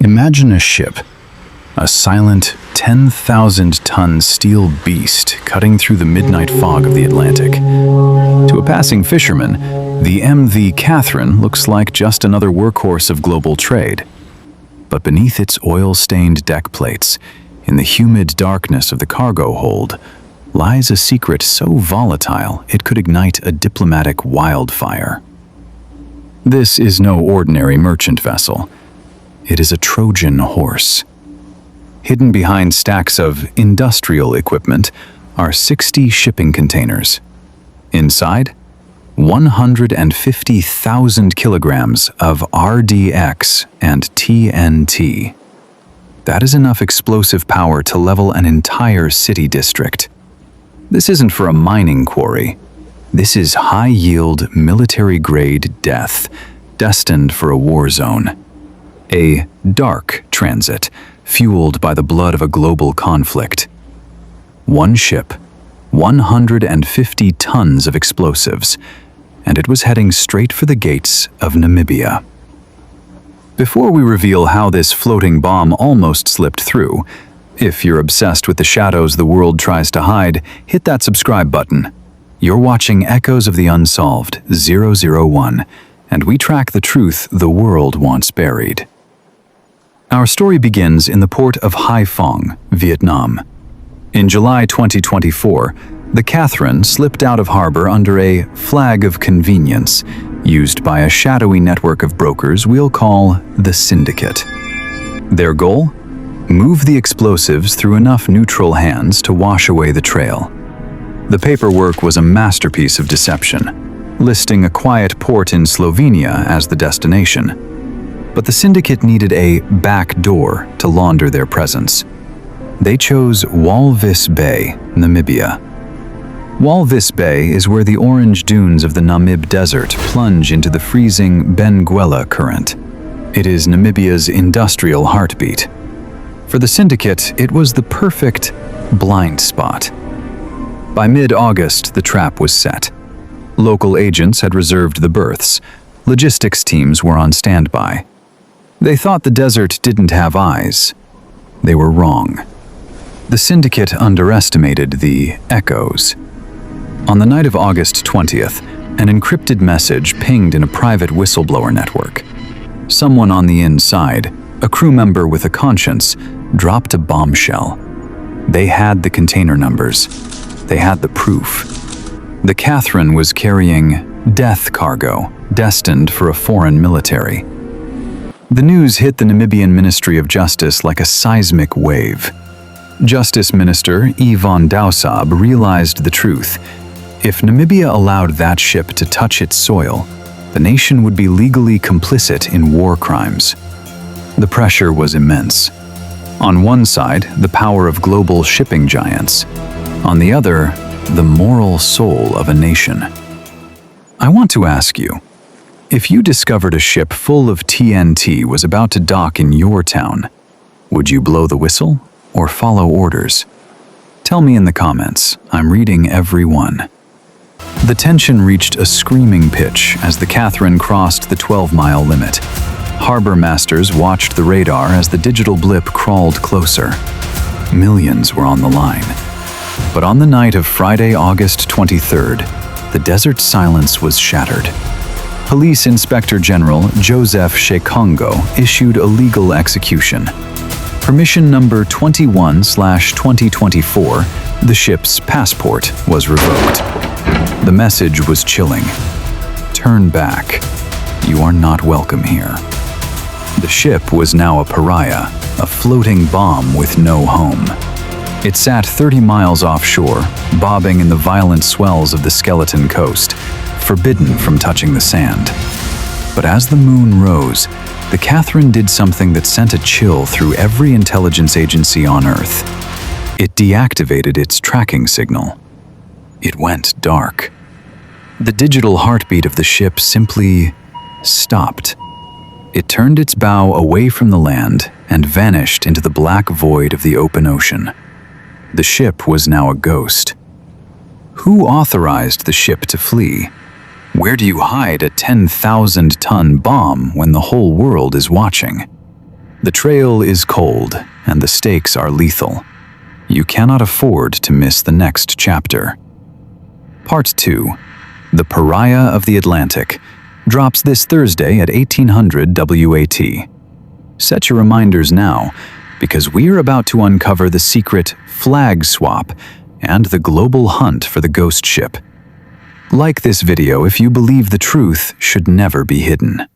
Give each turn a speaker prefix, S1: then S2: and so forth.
S1: Imagine a ship, a silent 10,000-ton steel beast cutting through the midnight fog of the Atlantic. To a passing fisherman, the MV Kathrin looks like just another workhorse of global trade. But beneath its oil-stained deck plates, in the humid darkness of the cargo hold, lies a secret so volatile it could ignite a diplomatic wildfire. This is no ordinary merchant vessel. It is a Trojan horse. Hidden behind stacks of industrial equipment are 60 shipping containers. Inside, 150,000 kilograms of RDX and TNT. That is enough explosive power to level an entire city district. This isn't for a mining quarry. This is high-yield, military-grade death, destined for a war zone. A dark transit, fueled by the blood of a global conflict. One ship, 150 tons of explosives, and it was heading straight for the gates of Namibia. Before we reveal how this floating bomb almost slipped through, if you're obsessed with the shadows the world tries to hide, hit that subscribe button. You're watching Echoes of the Unsolved 001, and we track the truth the world wants buried. Our story begins in the port of Haiphong, Vietnam. In July 2024, the Kathrin slipped out of harbor under a flag of convenience, used by a shadowy network of brokers we'll call the Syndicate. Their goal? Move the explosives through enough neutral hands to wash away the trail. The paperwork was a masterpiece of deception, listing a quiet port in Slovenia as the destination. But the Syndicate needed a back door to launder their presence. They chose Walvis Bay, Namibia. Walvis Bay is where the orange dunes of the Namib Desert plunge into the freezing Benguela Current. It is Namibia's industrial heartbeat. For the Syndicate, it was the perfect blind spot. By mid-August, the trap was set. Local agents had reserved the berths. Logistics teams were on standby. They thought the desert didn't have eyes. They were wrong. The Syndicate underestimated the echoes. On the night of August 20th, an encrypted message pinged in a private whistleblower network. Someone on the inside, a crew member with a conscience, dropped a bombshell. They had the container numbers. They had the proof. The Kathrin was carrying death cargo, destined for a foreign military. The news hit the Namibian Ministry of Justice like a seismic wave. Justice Minister Yvonne Dausab realized the truth. If Namibia allowed that ship to touch its soil, the nation would be legally complicit in war crimes. The pressure was immense. On one side, the power of global shipping giants. On the other, the moral soul of a nation. I want to ask you, if you discovered a ship full of TNT was about to dock in your town, would you blow the whistle or follow orders? Tell me in the comments. I'm reading every one. The tension reached a screaming pitch as the Kathrin crossed the 12-mile limit. Harbor masters watched the radar as the digital blip crawled closer. Millions were on the line. But on the night of Friday, August 23rd, the desert silence was shattered. Police Inspector General Joseph Shekongo issued a legal execution. Permission number 21/2024, the ship's passport was revoked. The message was chilling. Turn back. You are not welcome here. The ship was now a pariah, a floating bomb with no home. It sat 30 miles offshore, bobbing in the violent swells of the Skeleton Coast, forbidden from touching the sand. But as the moon rose, the Kathrin did something that sent a chill through every intelligence agency on Earth. It deactivated its tracking signal. It went dark. The digital heartbeat of the ship simply stopped. It turned its bow away from the land and vanished into the black void of the open ocean. The ship was now a ghost. Who authorized the ship to flee? Where do you hide a 10,000-ton bomb when the whole world is watching? The trail is cold, and the stakes are lethal. You cannot afford to miss the next chapter. Part 2, The Pariah of the Atlantic, drops this Thursday at 1800 WAT. Set your reminders now, because we're about to uncover the secret flag swap and the global hunt for the ghost ship. Like this video if you believe the truth should never be hidden.